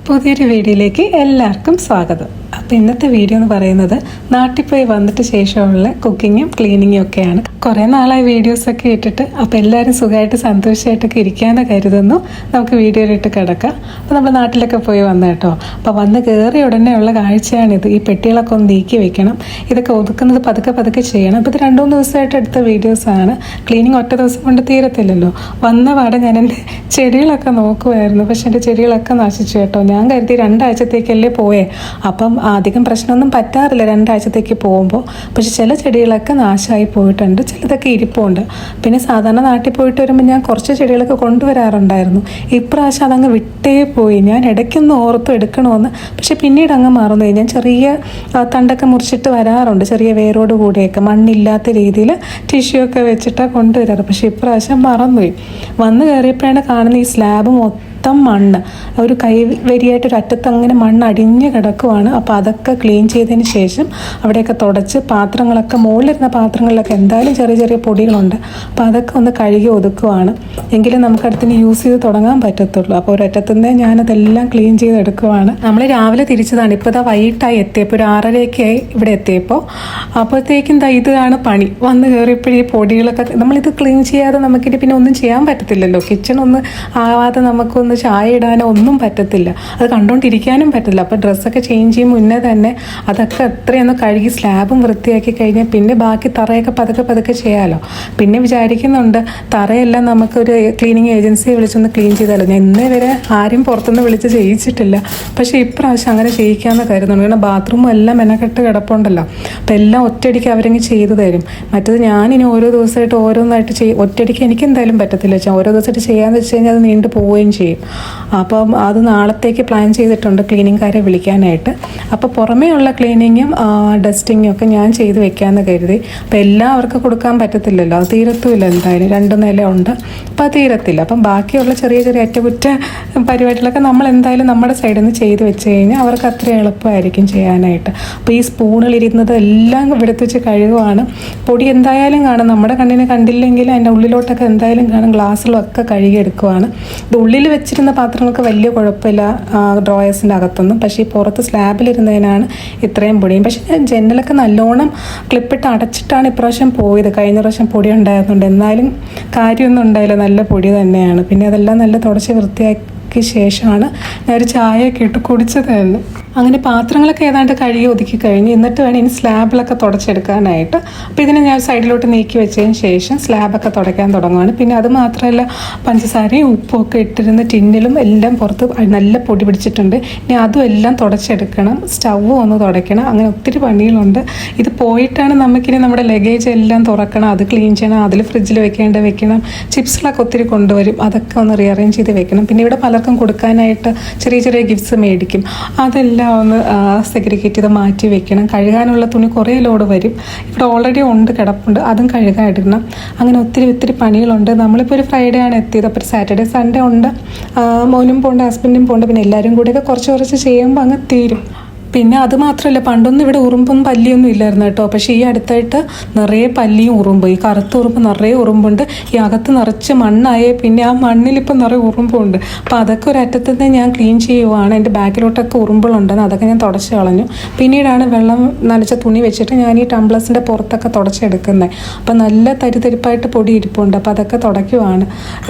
പുതിയൊരു വീഡിയോയിലേക്ക് എല്ലാവർക്കും സ്വാഗതം. അപ്പോൾ ഇന്നത്തെ വീഡിയോ എന്ന് പറയുന്നത് നാട്ടിൽ പോയി വന്നിട്ട് ശേഷമുള്ള കുക്കിങ്ങും ക്ലീനിങ്ങും ഒക്കെയാണ്. കുറേ നാളായി വീഡിയോസൊക്കെ ഇട്ടിട്ട്, അപ്പോൾ എല്ലാവരും സുഖമായിട്ട് സന്തോഷമായിട്ടൊക്കെ ഇരിക്കാമെന്ന് കരുതുന്നു. നമുക്ക് വീഡിയോയിലിട്ട് കിടക്കാം. അപ്പോൾ നമ്മൾ നാട്ടിലൊക്കെ പോയി വന്ന കേട്ടോ. അപ്പോൾ വന്ന് കയറിയ ഉടനെ ഉള്ള കാഴ്ചയാണിത്. ഈ പെട്ടികളൊക്കെ ഒന്ന് നീക്കി വെക്കണം. ഇതൊക്കെ ഒതുക്കുന്നത് പതുക്കെ ചെയ്യണം. അപ്പോൾ ഇത് 2-3 ദിവസമായിട്ട് എടുത്ത വീഡിയോസാണ്. ക്ലീനിങ് ഒറ്റ ദിവസം കൊണ്ട് തീരത്തില്ലല്ലോ. വന്ന പാടെ ഞാൻ എൻ്റെ ചെടികളൊക്കെ നോക്കുമായിരുന്നു. പക്ഷെ എൻ്റെ ചെടികളൊക്കെ നശിച്ചു കേട്ടോ. ഞാൻ കരുതി 2 ആഴ്ചത്തേക്കല്ലേ പോയേ, അപ്പം അധികം പ്രശ്നമൊന്നും പറ്റാറില്ല 2 ആഴ്ചത്തേക്ക് പോകുമ്പോൾ. പക്ഷെ ചില ചെടികളൊക്കെ നാശമായി പോയിട്ടുണ്ട്, ചിലതൊക്കെ ഇരിപ്പുണ്ട്. പിന്നെ സാധാരണ നാട്ടിൽ പോയിട്ട് വരുമ്പോൾ ഞാൻ കുറച്ച് ചെടികളൊക്കെ കൊണ്ടുവരാറുണ്ടായിരുന്നു. ഇപ്രാവശ്യം അതങ്ങ് വിട്ടേ പോയി. ഞാൻ ഇടയ്ക്കൊന്ന് ഓർത്ത് എടുക്കണമെന്ന്, പക്ഷെ പിന്നീട് അങ്ങ് മറന്നു. ഞാൻ ചെറിയ തണ്ടൊക്കെ മുറിച്ചിട്ട് വരാറുണ്ട്, ചെറിയ വേരോട് കൂടിയൊക്കെ മണ്ണില്ലാത്ത രീതിയിൽ ടിഷ്യൂ ഒക്കെ വെച്ചിട്ടാണ് കൊണ്ടുവരാറ്. പക്ഷെ ഇപ്രാവശ്യം മറന്നുപോയി. വന്ന് കയറിയപ്പോഴാണ് കാണുന്ന ഈ സ്ലാബ് മൊത്തം മണ്ണ്, ഒരു കൈവരിയായിട്ടൊരു അറ്റത്ത് അങ്ങനെ മണ്ണ് അടിഞ്ഞ് കിടക്കുവാണ്. അപ്പോൾ അതൊക്കെ ക്ലീൻ ചെയ്തതിന് ശേഷം അവിടെയൊക്കെ തുടച്ച് പാത്രങ്ങളൊക്കെ, മുകളിലിരുന്ന പാത്രങ്ങളിലൊക്കെ എന്തായാലും ചെറിയ ചെറിയ പൊടികളുണ്ട്. അപ്പോൾ അതൊക്കെ ഒന്ന് കഴുകി ഒതുക്കുവാണ്. എങ്കിലും നമുക്ക് അടുത്തിന് യൂസ് ചെയ്ത് തുടങ്ങാൻ പറ്റത്തുള്ളൂ. അപ്പോൾ ഒരറ്റത്തുനിന്ന് ഞാനതെല്ലാം ക്ലീൻ ചെയ്തെടുക്കുവാണ്. നമ്മൾ രാവിലെ തിരിച്ചതാണ്. ഇപ്പോൾ ഇതാ വൈകിട്ടായി എത്തിയപ്പോൾ, ഒരു 6:30 ഇവിടെ എത്തിയപ്പോൾ. അപ്പോഴത്തേക്കും ഇതാണ് പണി. വന്ന് കയറിയപ്പോഴേ ഈ പൊടികളൊക്കെ, നമ്മളിത് ക്ലീൻ ചെയ്യാതെ നമുക്കിനി പിന്നെ ഒന്നും ചെയ്യാൻ പറ്റത്തില്ലല്ലോ. കിച്ചണൊന്ന് ആവാതെ നമുക്കൊന്ന് ചായ ഇടാനോ ഒന്നും പറ്റത്തില്ല, അത് കണ്ടുകൊണ്ടിരിക്കാനും പറ്റില്ല. അപ്പോൾ ഡ്രസ്സൊക്കെ ചേഞ്ച് ചെയ്യും മുന്നേ തന്നെ അതൊക്കെ എത്രയൊന്ന് കഴുകി സ്ലാബും വൃത്തിയാക്കി കഴിഞ്ഞാൽ പിന്നെ ബാക്കി തറയൊക്കെ പതുക്കെ ചെയ്യാമല്ലോ. പിന്നെ വിചാരിക്കുന്നുണ്ട് തറയെല്ലാം നമുക്കൊരു ക്ലീനിങ് ഏജൻസിയെ വിളിച്ചൊന്ന് ക്ലീൻ ചെയ്താലോ. ഞാൻ ഇന്നേ വരെ ആരും പുറത്തുനിന്ന് വിളിച്ച് ചെയ്യിച്ചിട്ടില്ല. പക്ഷേ ഇപ്രാവശ്യം അങ്ങനെ ചെയ്യിക്കാമെന്ന് കരുതുന്നുണ്ട്. കാരണം ബാത്റൂമും എല്ലാം മെനക്കെട്ട് കിടപ്പുണ്ടല്ലോ. അപ്പോൾ എല്ലാം ഒറ്റയടിക്ക് അവരെങ്കിൽ ചെയ്തു തരും. മറ്റത് ഞാനിനി ഓരോ ദിവസമായിട്ട് ഓരോന്നായിട്ട് ഒറ്റയടിക്ക് എനിക്ക് എന്തായാലും പറ്റത്തില്ല. ഓരോ ദിവസമായിട്ട് ചെയ്യാമെന്ന് വെച്ച് കഴിഞ്ഞാൽ അത് നീണ്ടു പോവുകയും ചെയ്യും. അപ്പം അത് നാളത്തേക്ക് പ്ലാൻ ചെയ്തിട്ടുണ്ട് ക്ലീനിങ്കാരെ വിളിക്കാനായിട്ട്. അപ്പോൾ പുറമേ ഉള്ള ക്ലീനിങ്ങും ഡസ്റ്റിങ്ങും ഒക്കെ ഞാൻ ചെയ്ത് വെക്കാമെന്ന് കരുതി. അപ്പോൾ എല്ലാവർക്കും കൊടുക്കാൻ പറ്റത്തില്ലല്ലോ, അത് തീരത്തുമില്ല. എന്തായാലും 2 നില ഉണ്ട്, അപ്പോൾ അത് തീരത്തില്ല. അപ്പം ബാക്കിയുള്ള ചെറിയ അറ്റകുറ്റ പരിപാടികളൊക്കെ നമ്മൾ എന്തായാലും നമ്മുടെ സൈഡിൽ നിന്ന് ചെയ്ത് വെച്ച് കഴിഞ്ഞാൽ അവർക്ക് അത്ര എളുപ്പമായിരിക്കും ചെയ്യാനായിട്ട്. അപ്പോൾ ഈ സ്പൂണിലിരുന്നത് എല്ലാം എടുത്ത് വെച്ച് കഴുകുവാണ്. പൊടി എന്തായാലും കാണും, നമ്മുടെ കണ്ണിന് കണ്ടില്ലെങ്കിൽ അതിൻ്റെ ഉള്ളിലോട്ടൊക്കെ എന്തായാലും കാണും. ഗ്ലാസ്സിലൊക്കെ കഴുകിയെടുക്കുവാണ്. ഇത് ഉള്ളിൽ വെച്ചിരുന്ന പാത്രങ്ങൾക്ക് വലിയ കുഴപ്പമില്ല ഡ്രോയേഴ്സിൻ്റെ അകത്തൊന്നും. പക്ഷേ ഈ പുറത്ത് സ്ലാബിലിരുന്നതിനാണ് ഇത്രയും പൊടിയും. പക്ഷേ ഞാൻ ജനലൊക്കെ നല്ലോണം ക്ലിപ്പിട്ട് അടച്ചിട്ടാണ് ഇപ്രാവശ്യം പോയത്. കഴിഞ്ഞ പ്രാവശ്യം പൊടി ഉണ്ടായിരുന്നുണ്ട്, എന്നാലും കാര്യമൊന്നും ഉണ്ടായില്ല, നല്ല പൊടി തന്നെയാണ്. പിന്നെ അതെല്ലാം നല്ല തുടച്ച് വൃത്തിയാക്കി ശേഷമാണ് ഞാൻ ഒരു ചായയൊക്കെ ഇട്ട് കുടിച്ചതായിരുന്നു. അങ്ങനെ പാത്രങ്ങളൊക്കെ ഏതാണ്ട് കഴുകി ഒതുക്കി കഴിഞ്ഞ് എന്നിട്ട് വേണം ഇനി സ്ലാബിലൊക്കെ തുടച്ചെടുക്കാനായിട്ട്. അപ്പോൾ ഇതിനെ ഞാൻ സൈഡിലോട്ട് നീക്കി വെച്ചതിന് ശേഷം സ്ലാബൊക്കെ തുടയ്ക്കാൻ തുടങ്ങുകയാണ്. പിന്നെ അത് മാത്രമല്ല, പഞ്ചസാരയും ഉപ്പും ഒക്കെ ഇട്ടിരുന്ന ടിന്നിലും എല്ലാം പുറത്ത് നല്ല പൊടി പിടിച്ചിട്ടുണ്ട്. ഇനി അതും എല്ലാം തുടച്ചെടുക്കണം. സ്റ്റൗവും ഒന്ന് തുടയ്ക്കണം. അങ്ങനെ ഒത്തിരി പണികളുണ്ട്. ഇത് പോയിട്ടാണ് നമുക്കിനി നമ്മുടെ ലഗേജ് എല്ലാം തുറക്കണം, അത് ക്ലീൻ ചെയ്യണം, അതിൽ ഫ്രിഡ്ജിൽ വെക്കണം. ചിപ്സുകളൊക്കെ ഒത്തിരി കൊണ്ടുവരും, അതൊക്കെ ഒന്ന് റീഅറേഞ്ച് ചെയ്ത് വെക്കണം. പിന്നെ ഇവിടെ പലർക്കും കൊടുക്കാനായിട്ട് ചെറിയ ഗിഫ്റ്റ്സ് മേടിക്കും, അതെല്ലാം ഒന്ന് സെഗ്രിഗേറ്റ് ചെയ്ത് മാറ്റി വെക്കണം. കഴുകാനുള്ള തുണി കുറേ ലോഡ് വരും. ഇവിടെ ഓൾറെഡി ഉണ്ട്, കിടപ്പുണ്ട്, അതും കഴുകാൻ ഇടണം. അങ്ങനെ ഒത്തിരി പണികളുണ്ട്. നമ്മളിപ്പോൾ ഒരു ഫ്രൈഡേ ആണ് എത്തിയത്. അപ്പോൾ സാറ്റർഡേ സൺഡേ ഉണ്ട്, മോനും പോണ്ട്, ഹസ്ബൻഡും പോണ്ട്. പിന്നെ എല്ലാവരും കൂടെയൊക്കെ കുറച്ച് ചെയ്യുമ്പോൾ അങ്ങ് തീരും. പിന്നെ അത് മാത്രമല്ല, പണ്ടൊന്നും ഇവിടെ ഉറുമ്പും പല്ലിയൊന്നും ഇല്ലായിരുന്നു കേട്ടോ. പക്ഷേ ഈ അടുത്തായിട്ട് നിറയെ പല്ലിയും ഉറുമ്പ്, ഈ കറുത്ത ഉറുമ്പ് നിറയെ ഉറുമ്പുണ്ട്. ഈ അകത്ത് നിറച്ച് മണ്ണായേ പിന്നെ ആ മണ്ണിലിപ്പം നിറയെ ഉറുമ്പുണ്ട്. അപ്പോൾ അതൊക്കെ ഒരറ്റത്ത് നിന്ന് ഞാൻ ക്ലീൻ ചെയ്യുവാണ്. എൻ്റെ ബാക്കിലോട്ടൊക്കെ ഉറുമ്പുകളുണ്ടെന്ന് അതൊക്കെ ഞാൻ തുടച്ച് കളഞ്ഞു. പിന്നീടാണ് വെള്ളം നനച്ച തുണി വെച്ചിട്ട് ഞാൻ ഈ ടംബ്ലസിൻ്റെ പുറത്തൊക്കെ തുടച്ചെടുക്കുന്നത്. അപ്പോൾ നല്ല തരിതരിപ്പായിട്ട് പൊടി ഇരിപ്പുണ്ട്. അപ്പോൾ അതൊക്കെ തുടയ്ക്കുവാണ്.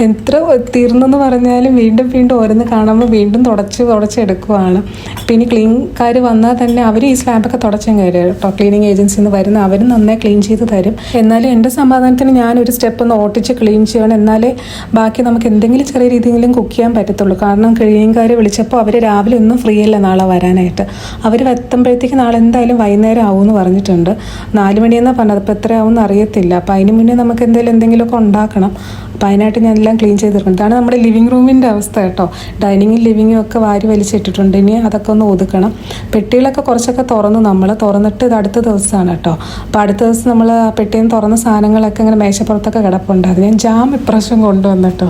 എത്ര തീർന്നെന്ന് പറഞ്ഞാലും വീണ്ടും ഓരോന്ന് കാണുമ്പോൾ വീണ്ടും തുടച്ചെടുക്കുവാണ്. പിന്നെ ക്ലീൻകാർ വന്നാൽ തന്നെ അവർ ഈ സ്ലാബൊക്കെ തുടച്ചും കയറി കേട്ടോ. ക്ലീനിങ് ഏജൻസിയിൽ നിന്ന് വരുന്ന അവരും നന്നായി ക്ലീൻ ചെയ്ത് തരും. എന്നാലും എൻ്റെ സമാധാനത്തിന് ഞാനൊരു സ്റ്റെപ്പ് ഒന്ന് ഓട്ടിച്ച് ക്ലീൻ ചെയ്യണം, എന്നാലേ ബാക്കി നമുക്ക് എന്തെങ്കിലും ചെറിയ രീതിയിലും കുക്ക് ചെയ്യാൻ പറ്റത്തുള്ളൂ. കാരണം ക്ലീനിങ്കാർ വിളിച്ചപ്പോൾ അവർ രാവിലെ ഒന്നും ഫ്രീ അല്ല നാളെ വരാനായിട്ട്. അവർ എത്തുമ്പോഴത്തേക്ക് നാളെ എന്തായാലും വൈകുന്നേരം ആവുമെന്ന് പറഞ്ഞിട്ടുണ്ട്. 4 മണിയെന്നാണ് പറഞ്ഞത്. അപ്പോൾ എത്ര ആവുമെന്ന് അറിയത്തില്ല. അപ്പോൾ അതിന് മുന്നേ നമുക്ക് എന്തെങ്കിലുമൊക്കെ ഉണ്ടാക്കണം. അപ്പോൾ അതിനായിട്ട് ഞാൻ എല്ലാം ക്ലീൻ ചെയ്തിട്ടുണ്ട്. ഇതാണ് നമ്മുടെ ലിവിങ് റൂമിൻ്റെ അവസ്ഥ കേട്ടോ. ഡൈനിങ്ങും ലിവിങ്ങും ഒക്കെ വാരി വലിച്ചിട്ടിട്ടുണ്ട്. ഇനി അതൊക്കെ ഒന്ന് ഒതുക്കണം. പെട്ടികളൊക്കെ കുറച്ചൊക്കെ തുറന്നിട്ട് ഇത് അടുത്ത ദിവസമാണ് കേട്ടോ. അപ്പോൾ അടുത്ത ദിവസം നമ്മൾ ആ പെട്ടിയിൽ നിന്ന് തുറന്ന സാധനങ്ങളൊക്കെ ഇങ്ങനെ മേശപ്പുറത്തൊക്കെ കിടപ്പുണ്ട്. അത് ഞാൻ ജാം ഇപ്രാവശ്യം കൊണ്ടുവന്നു കേട്ടോ.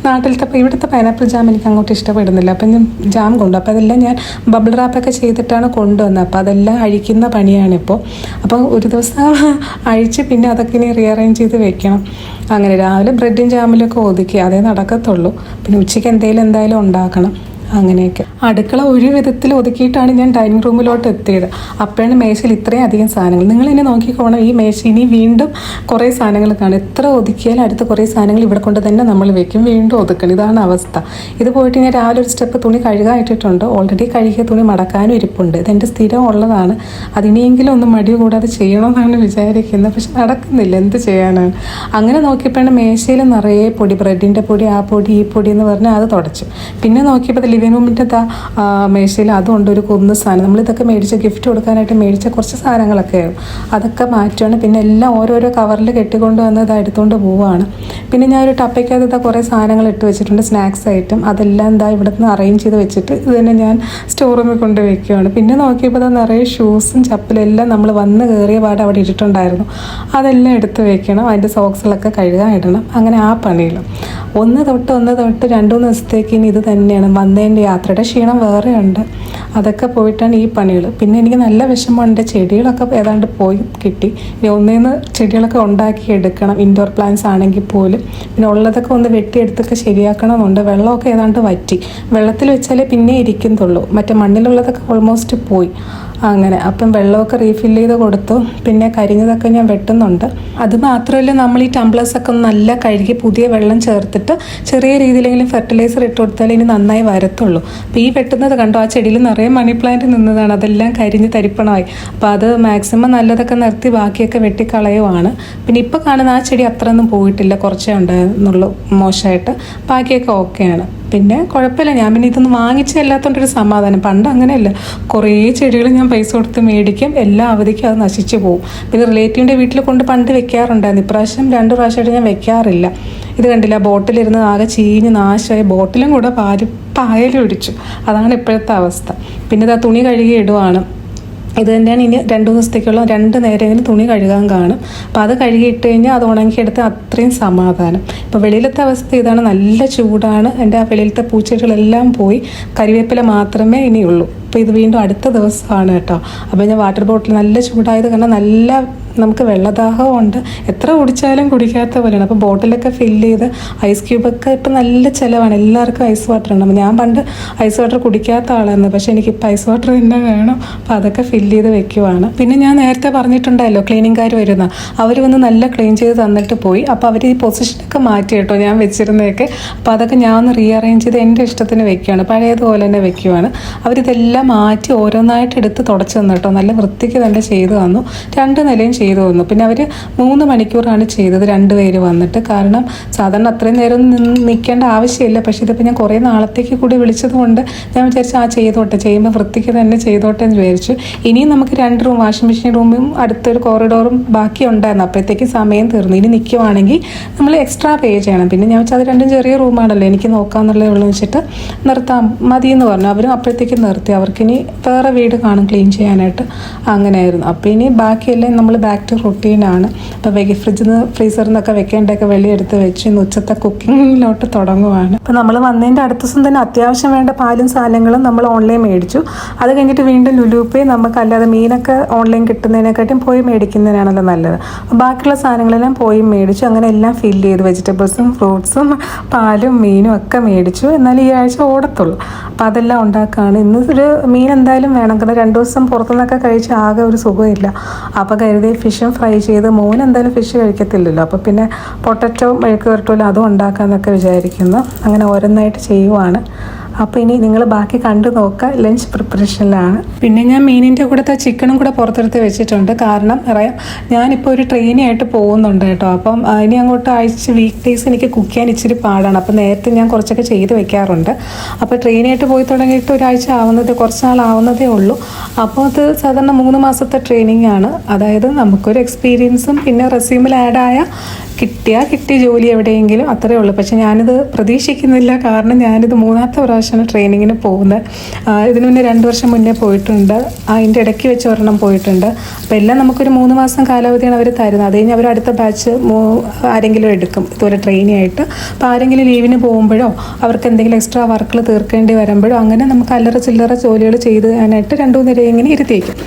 നാട്ടിലത്തെ ഇവിടുത്തെ പൈനാപ്പിൾ ജാം എനിക്ക് അങ്ങോട്ട് ഇഷ്ടപ്പെടുന്നില്ല. അപ്പം ഞാൻ ജാം കൊണ്ടു. അപ്പോൾ അതെല്ലാം ഞാൻ ബബിൾ റാപ്പൊക്കെ ചെയ്തിട്ടാണ് കൊണ്ടുവന്നത്. അപ്പോൾ അതെല്ലാം അഴിക്കുന്ന പണിയാണിപ്പോൾ. അപ്പോൾ ഒരു ദിവസം അഴിച്ച് പിന്നെ അതൊക്കെ ഇനി റീഅറേഞ്ച് ചെയ്ത് വെക്കണം. അങ്ങനെ രാവിലെ ബ്രെഡും ജാമിലൊക്കെ ഒതുക്കി അതേ നടക്കത്തുള്ളൂ. പിന്നെ ഉച്ചയ്ക്ക് എന്തായാലും ഉണ്ടാക്കണം. അങ്ങനെയൊക്കെ. അടുക്കള ഒരു വിധത്തിൽ ഒതുക്കിയിട്ടാണ് ഞാൻ ഡൈനിങ് റൂമിലോട്ട് എത്തിയത്. അപ്പോഴാണ് മേശയിൽ ഇത്രയും അധികം സാധനങ്ങൾ. നിങ്ങൾ ഇനി നോക്കിക്കോണം, ഈ മേശ ഇനി വീണ്ടും കുറേ സാധനങ്ങൾ കാണും. എത്ര ഒതുക്കിയാലും അടുത്ത കുറേ സാധനങ്ങൾ ഇവിടെ കൊണ്ട് തന്നെ നമ്മൾ വെക്കും, വീണ്ടും ഒതുക്കണം. ഇതാണ് അവസ്ഥ. ഇത് പോയിട്ട് ഞാൻ രാവിലെ ഒരു സ്റ്റെപ്പ് തുണി കഴുകാൻ ഇട്ടിട്ടുണ്ട്. ഓൾറെഡി കഴുകിയ തുണി മടക്കാനും ഇരിപ്പുണ്ട്. ഇതെൻ്റെ സ്ഥിരം ഉള്ളതാണ്. അതിനെങ്കിലും ഒന്ന് മടി കൂടാതെ ചെയ്യണമെന്നാണ് വിചാരിക്കുന്നത്. പക്ഷെ നടക്കുന്നില്ല, എന്ത് ചെയ്യാനാണ്. അങ്ങനെ നോക്കിയപ്പോഴാണ് മേശയിൽ നിറയെ പൊടി, ബ്രെഡിൻ്റെ പൊടി, ആ പൊടി ഈ പൊടി എന്ന് പറഞ്ഞാൽ അത് തുടച്ചു. പിന്നെ നോക്കിയപ്പോൾ ലിവിങ് റൂമിൻ്റെ മേശയിൽ അതുകൊണ്ട് ഒരു കുന്ന് സാധനം. നമ്മളിതൊക്കെ മേടിച്ച് ഗിഫ്റ്റ് കൊടുക്കാനായിട്ട് മേടിച്ച കുറച്ച് സാധനങ്ങളൊക്കെ ആവും. അതൊക്കെ മാറ്റുകയാണ്. പിന്നെ എല്ലാം ഓരോരോ കവറിൽ കെട്ടിക്കൊണ്ട് വന്ന് ഇത് എടുത്തുകൊണ്ട് പോവുകയാണ്. പിന്നെ ഞാൻ ഒരു ടപ്പയ്ക്കകത്ത് കുറേ സാധനങ്ങൾ ഇട്ട് വെച്ചിട്ടുണ്ട്, സ്നാക്സ് ഐറ്റം. അതെല്ലാം എന്താ ഇവിടെ നിന്ന് അറേഞ്ച് ചെയ്ത് വെച്ചിട്ട് ഇത് തന്നെ ഞാൻ സ്റ്റോർ റൂമിൽ കൊണ്ട് വയ്ക്കുകയാണ്. പിന്നെ നോക്കിയപ്പോൾ നിറയെ ഷൂസും ചപ്പലും എല്ലാം നമ്മൾ വന്ന് കയറിയ പാട് അവിടെ ഇട്ടിട്ടുണ്ടായിരുന്നു. അതെല്ലാം എടുത്ത് വെക്കണം. അതിൻ്റെ സോക്സുകളൊക്കെ കഴുകാൻ ഇടണം. അങ്ങനെ ആ പണിയിൽ ഒന്ന് തൊട്ട് 2-3 ദിവസത്തേക്ക് ഇനി ഇത് തന്നെയാണ്. വന്നതിൻ്റെ യാത്രയുടെ ക്ഷീണം വേറെ ഉണ്ട്. അതൊക്കെ പോയിട്ടാണ് ഈ പണികൾ. പിന്നെ എനിക്ക് നല്ല വിഷമമുണ്ട്. ചെടികളൊക്കെ ഏതാണ്ട് പോയി കിട്ടി. ഇനി ഒന്നേന്ന് ചെടികളൊക്കെ ഉണ്ടാക്കി എടുക്കണം, ഇൻഡോർ പ്ലാന്റ്സ് ആണെങ്കിൽ പോലും. പിന്നെ ഉള്ളതൊക്കെ ഒന്ന് വെട്ടിയെടുത്തൊക്കെ ശരിയാക്കണമെന്നുണ്ട്. വെള്ളമൊക്കെ ഏതാണ്ട് വറ്റി. വെള്ളത്തിൽ വെച്ചാലേ പിന്നെ ഇരിക്കുന്നുള്ളൂ. മറ്റേ മണ്ണിലുള്ളതൊക്കെ ഓൾമോസ്റ്റ് പോയി. അങ്ങനെ അപ്പം വെള്ളമൊക്കെ റീഫിൽ ചെയ്ത് കൊടുത്തു. പിന്നെ കരിഞ്ഞതൊക്കെ ഞാൻ വെട്ടുന്നുണ്ട്. അത് മാത്രമല്ല, നമ്മൾ ഈ ടംബ്ലേഴ്സൊക്കെ ഒന്ന് നല്ല കഴുകി പുതിയ വെള്ളം ചേർത്തിട്ട് ചെറിയ രീതിയിലെങ്കിലും ഫെർട്ടിലൈസർ ഇട്ട് കൊടുത്താലേ ഇനി നന്നായി വരത്തുള്ളൂ. അപ്പോൾ ഈ വെട്ടുന്നത് കണ്ടോ, ആ ചെടിയിൽ നിറയെ മണി പ്ലാന്റ് നിന്നതാണ്. അതെല്ലാം കരിഞ്ഞ് തരിപ്പണമായി. അപ്പോൾ അത് മാക്സിമം നല്ലതൊക്കെ നിർത്തി ബാക്കിയൊക്കെ വെട്ടിക്കളയുവാണ്. പിന്നെ ഇപ്പോൾ കാണുന്ന ആ ചെടി അത്രയൊന്നും പോയിട്ടില്ല, കുറച്ചേ ഉണ്ടായിരുന്നുള്ളൂ മോശമായിട്ട്. ബാക്കിയൊക്കെ ഓക്കെയാണ്. പിന്നെ കുഴപ്പമില്ല. ഞാൻ പിന്നെ ഇതൊന്നും വാങ്ങിച്ചല്ലാത്തോണ്ടൊരു സമാധാനം. പണ്ട് അങ്ങനെയല്ല, കുറേ ചെടികൾ ഞാൻ പൈസ കൊടുത്ത് മേടിക്കും, എല്ലാ അവധിക്കും അത് നശിച്ചു പോകും. പിന്നെ റിലേറ്റീവിൻ്റെ വീട്ടിൽ കൊണ്ട് പണ്ട് വെക്കാറുണ്ടായിരുന്നു. ഇപ്രാവശ്യം 2 പ്രാവശ്യമായിട്ട് ഞാൻ വെക്കാറില്ല. ഇത് കണ്ടില്ല, ബോട്ടിലിരുന്ന് ആകെ ചീഞ്ഞ് നാശമായി. ബോട്ടിലും കൂടെ പായലും ഒടിച്ചു. അതാണ് ഇപ്പോഴത്തെ അവസ്ഥ. പിന്നെ ഇതാ തുണി കഴുകി ഇടുവാണ്. ഇത് തന്നെയാണ് ഇനി 2 ദിവസത്തേക്കുള്ള 2 നേരമെങ്കിലും തുണി കഴുകാൻ കാണും. അപ്പോൾ അത് കഴുകിയിട്ട് കഴിഞ്ഞാൽ അത് ഉണങ്ങിയെടുത്ത് അത്രയും സമാധാനം. ഇപ്പോൾ വെളിയിലത്തെ അവസ്ഥ ഇതാണ്, നല്ല ചൂടാണ്. എൻ്റെ ആ വെളിയിലത്തെ പൂച്ചെടികളെല്ലാം പോയി, കരിവേപ്പില മാത്രമേ ഇനിയുള്ളൂ. അപ്പോൾ ഇത് വീണ്ടും അടുത്ത ദിവസമാണ് കേട്ടോ. അപ്പോൾ ഞാൻ വാട്ടർ ബോട്ടിൽ നല്ല ചൂടായത് കാരണം നല്ല നമുക്ക് വെള്ളദാഹവും ഉണ്ട്. എത്ര കുടിച്ചാലും കുടിക്കാത്ത പോലെയാണ്. അപ്പോൾ ബോട്ടിലൊക്കെ ഫില്ല് ചെയ്ത് ഐസ് ക്യൂബൊക്കെ ഇപ്പം നല്ല ചിലവാണ്. എല്ലാവർക്കും ഐസ് വാട്ടർ ഉണ്ട്. ഞാൻ പണ്ട് ഐസ് വാട്ടർ കുടിക്കാത്ത ആളായിരുന്നു. പക്ഷേ എനിക്കിപ്പോൾ ഐസ് വാട്ടർ തന്നെ വേണം. അപ്പോൾ അതൊക്കെ ഫില്ല് ചെയ്ത് വെക്കുവാണ്. പിന്നെ ഞാൻ നേരത്തെ പറഞ്ഞിട്ടുണ്ടല്ലോ, ക്ലീനിങ്കാർ വരുന്ന അവർ വന്ന് നല്ല ക്ലീൻ ചെയ്ത് തന്നിട്ട് പോയി. അപ്പോൾ അവർ ഈ പൊസിഷനൊക്കെ മാറ്റി കേട്ടോ, ഞാൻ വെച്ചിരുന്നതൊക്കെ. അപ്പോൾ അതൊക്കെ ഞാൻ ഒന്ന് റീഅറേഞ്ച് ചെയ്ത് എൻ്റെ ഇഷ്ടത്തിന് വെക്കുകയാണ്. പഴയതുപോലെ തന്നെ വെക്കുവാണ്. അവരിതെല്ലാം മാറ്റി ഓരോന്നായിട്ട് എടുത്ത് തുടച്ച് തന്നു കേട്ടോ. നല്ല വൃത്തിക്ക് തന്നെ ചെയ്തു തന്നു. 2 നിലയും ചെയ്തു തന്നു. പിന്നെ അവർ 3 മണിക്കൂറാണ് ചെയ്തത്, 2 പേര് വന്നിട്ട്. കാരണം സാധാരണ അത്രയും നേരം നിൽക്കേണ്ട ആവശ്യമില്ല. പക്ഷേ ഇതിപ്പോൾ ഞാൻ കുറേ നാളത്തേക്ക് കൂടി വിളിച്ചത് കൊണ്ട് ഞാൻ വിചാരിച്ചു ചെയ്തോട്ടെ, ചെയ്യുമ്പോൾ വൃത്തിക്ക് തന്നെ ചെയ്തോട്ടെ എന്ന് വിചാരിച്ചു. ഇനിയും നമുക്ക് 2 റൂം, വാഷിംഗ് മെഷീൻ റൂമും അടുത്തൊരു കോറിഡോറും ബാക്കി ഉണ്ടായിരുന്നു. അപ്പോഴത്തേക്ക് സമയം തീർന്നു. ഇനി നിൽക്കുവാണെങ്കിൽ നമ്മൾ എക്സ്ട്രാ പേ ചെയ്യണം. പിന്നെ ഞാൻ വെച്ചാൽ അത് 2 ചെറിയ റൂമാണല്ലോ, എനിക്ക് നോക്കാമെന്നുള്ളത് ഉള്ളൂ വെച്ചിട്ട് നിർത്താം മതിയെന്ന് പറഞ്ഞു. അവരും അപ്പോഴത്തേക്ക് നിർത്തി. അവർക്കിനി വേറെ വീട് കാണും ക്ലീൻ ചെയ്യാനായിട്ട്. അങ്ങനെയായിരുന്നു. അപ്പോൾ ഇനി ബാക്കിയെല്ലാം നമ്മൾ ബാക്ക് ടു റൊട്ടീനാണ്. അപ്പോൾ ഫ്രിഡ്ജിൽ നിന്ന് ഫ്രീസറിൽ നിന്നൊക്കെ വെക്കേണ്ടതൊക്കെ വെളിയെടുത്ത് വെച്ച് ഇന്ന് ഉച്ചത്തെ കുക്കിങ്ങിലോട്ട് തുടങ്ങുവാണ്. അപ്പോൾ നമ്മൾ വന്നതിൻ്റെ അടുത്ത ദിവസം തന്നെ അത്യാവശ്യം വേണ്ട പാലും സാധനങ്ങളും നമ്മൾ ഓൺലൈൻ മേടിച്ചു. അത് കഴിഞ്ഞിട്ട് വീണ്ടും ലുലുപ്പേ നമുക്കല്ലാതെ മീനൊക്കെ ഓൺലൈൻ കിട്ടുന്നതിനെക്കാട്ടും പോയി മേടിക്കുന്നതിനാണല്ലോ നല്ലത്. ബാക്കിയുള്ള സാധനങ്ങളെല്ലാം പോയി മേടിച്ചു. അങ്ങനെ എല്ലാം ഫില്ല് ചെയ്തു. വെജിറ്റബിൾസും ഫ്രൂട്ട്സും പാലും മീനും ഒക്കെ മേടിച്ചു. എന്നാലും ഈ ആഴ്ച ഓടത്തുള്ളൂ. അപ്പോൾ അതെല്ലാം ഉണ്ടാക്കുകയാണ്. ഇന്ന് ഒരു മീൻ എന്തായാലും വേണം. കാരണം 2 ദിവസം പുറത്തുനിന്നൊക്കെ കഴിച്ച് ആകെ ഒരു സുഖമില്ല. അപ്പോൾ കരുതി ഫിഷും ഫ്രൈ ചെയ്ത്, മോന് എന്തായാലും ഫിഷ് കഴിക്കത്തില്ലല്ലോ. അപ്പോൾ പിന്നെ പൊട്ടറ്റോ മെഴുക്ക് വരട്ടുമല്ലോ, അതും ഉണ്ടാക്കാമെന്നൊക്കെ വിചാരിക്കുന്നു. അങ്ങനെ ഓരോന്നായിട്ട് ചെയ്യുവാണ്. അപ്പോൾ ഇനി നിങ്ങൾ ബാക്കി കണ്ടു നോക്കുക. ലഞ്ച് പ്രിപ്പറേഷനിലാണ്. പിന്നെ ഞാൻ മീനിൻ്റെ കൂടെ ചിക്കനും കൂടെ പുറത്തെടുത്ത് വെച്ചിട്ടുണ്ട്. കാരണം അറിയാം, ഞാനിപ്പോൾ ഒരു ട്രെയിനിയായിട്ട് പോകുന്നുണ്ട് കേട്ടോ. അപ്പം ഇനി അങ്ങോട്ട് വീക്ക് ഡേയ്സ് എനിക്ക് കുക്ക് ചെയ്യാൻ ഇച്ചിരി പാടാണ്. അപ്പോൾ നേരത്തെ ഞാൻ കുറച്ചൊക്കെ ചെയ്ത് വെക്കാറുണ്ട്. അപ്പോൾ ട്രെയിനായിട്ട് പോയി തുടങ്ങിയിട്ട് ഒരാഴ്ച കുറച്ച് നാളാവുന്നതേ ഉള്ളൂ. അപ്പോൾ അത് സാധാരണ 3 മാസത്തെ ട്രെയിനിങ് ആണ്. അതായത് നമുക്കൊരു എക്സ്പീരിയൻസും പിന്നെ റെസ്യൂമിൽ ആഡായ കിട്ടിയ ജോലി എവിടെയെങ്കിലും, അത്രയേ ഉള്ളൂ. പക്ഷെ ഞാനിത് പ്രതീക്ഷിക്കുന്നില്ല. കാരണം ഞാനിത് 3ാമത്തെ പ്രാവശ്യമാണ് ട്രെയിനിങ്ങിന് പോകുന്നത്. ഇതിന് മുന്നേ 2 വർഷം മുന്നേ പോയിട്ടുണ്ട്. അതിൻ്റെ ഇടയ്ക്ക് വെച്ച് ഒരെണ്ണം പോയിട്ടുണ്ട്. അപ്പോൾ എല്ലാം നമുക്കൊരു 3 മാസം കാലാവധിയാണ് അവർ തരുന്നത്. അത് കഴിഞ്ഞ് അവർ അടുത്ത ബാച്ച് ആരെങ്കിലും എടുക്കും ഇതുപോലെ ട്രെയിനിയായിട്ട്. അപ്പോൾ ആരെങ്കിലും ലീവിന് പോകുമ്പോഴോ അവർക്ക് എന്തെങ്കിലും എക്സ്ട്രാ വർക്കുകൾ തീർക്കേണ്ടി വരുമ്പോഴോ അങ്ങനെ നമുക്ക് അല്ലറ ചില്ലറ ജോലികൾ ചെയ്ത് തരാനായിട്ട് 2-3 നേരം ഇങ്ങനെ ഇരുത്തിയേക്കും.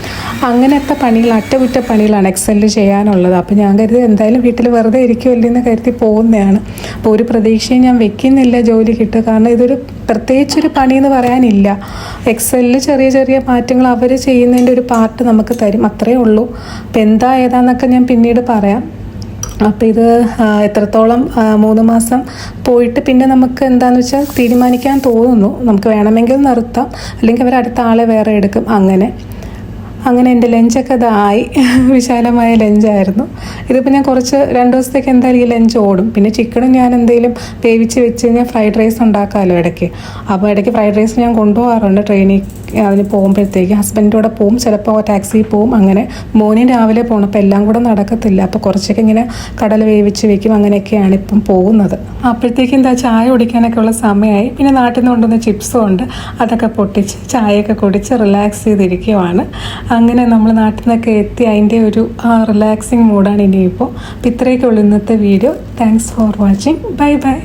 അങ്ങനത്തെ പണികൾ, അറ്റകുറ്റ പണികളാണ് എക്സലിൽ ചെയ്യാനുള്ളത്. അപ്പോൾ ഞാൻ കരുതി എന്തായാലും വീട്ടിൽ വെറുതെ ഇരിക്കും സാധിക്കുമല്ലോ എന്ന് കരുതി പോകുന്നതാണ്. അപ്പോൾ ഒരു പ്രതീക്ഷയും ഞാൻ വെക്കുന്നില്ല ജോലി കിട്ടുക. കാരണം ഇതൊരു പ്രത്യേകിച്ചൊരു പണിയെന്ന് പറയാനില്ല. എക്സലിൽ ചെറിയ ചെറിയ മാറ്റങ്ങൾ അവർ ചെയ്യുന്നതിൻ്റെ ഒരു പാർട്ട് നമുക്ക് തരും, അത്രയേ ഉള്ളൂ. അപ്പോൾ എന്താ ഏതാന്നൊക്കെ ഞാൻ പിന്നീട് പറയാം. അപ്പോൾ ഇത് എത്രത്തോളം 3 മാസം പോയിട്ട് പിന്നെ നമുക്ക് എന്താണെന്ന് വെച്ചാൽ തീരുമാനിക്കാൻ തോന്നുന്നു. നമുക്ക് വേണമെങ്കിൽ നിർത്താം, അല്ലെങ്കിൽ അവർ അടുത്ത ആളെ വേറെ എടുക്കും. അങ്ങനെ എൻ്റെ ലഞ്ചൊക്കെ ഇതായി. വിശാലമായ ലഞ്ചായിരുന്നു. ഇതിപ്പോൾ ഞാൻ കുറച്ച് 2 ദിവസത്തേക്ക് എന്തായാലും ഈ ലഞ്ച് ഓടും. പിന്നെ ചിക്കനും ഞാൻ എന്തെങ്കിലും വേവിച്ച് വെച്ച് കഴിഞ്ഞാൽ ഫ്രൈഡ് റൈസ് ഉണ്ടാക്കാമല്ലോ ഇടയ്ക്ക്. അപ്പോൾ ഇടയ്ക്ക് ഫ്രൈഡ് റൈസ് ഞാൻ കൊണ്ടുപോകാറുണ്ട് ട്രെയിനിൽ. അതിന് പോകുമ്പോഴത്തേക്ക് ഹസ്ബൻഡിൻ്റെ കൂടെ പോവും, ചിലപ്പോൾ ടാക്സിയിൽ പോവും. അങ്ങനെ മോനും രാവിലെ പോകണം, അപ്പോൾ എല്ലാം കൂടെ നടക്കത്തില്ല. അപ്പോൾ കുറച്ചൊക്കെ ഇങ്ങനെ കടല വേവിച്ച് വെക്കും. അങ്ങനെയൊക്കെയാണ് ഇപ്പം പോകുന്നത്. അപ്പോഴത്തേക്കും എന്താ ചായ കുടിക്കാനൊക്കെ ഉള്ള സമയമായി. പിന്നെ നാട്ടിൽ നിന്ന് കൊണ്ടുവന്ന ചിപ്സും ഉണ്ട്, അതൊക്കെ പൊട്ടിച്ച് ചായയൊക്കെ കുടിച്ച് റിലാക്സ് ചെയ്തിരിക്കുവാണ്. അങ്ങനെ നമ്മൾ നാട്ടിൽ നിന്നൊക്കെ എത്തി അതിൻ്റെ ഒരു റിലാക്സിങ് മൂഡാണ് ഇനിയിപ്പോൾ. അപ്പോൾ ഇത്രയൊക്കെ ഉള്ളൂ ഇന്നത്തെ video. Thanks for watching. Bye bye.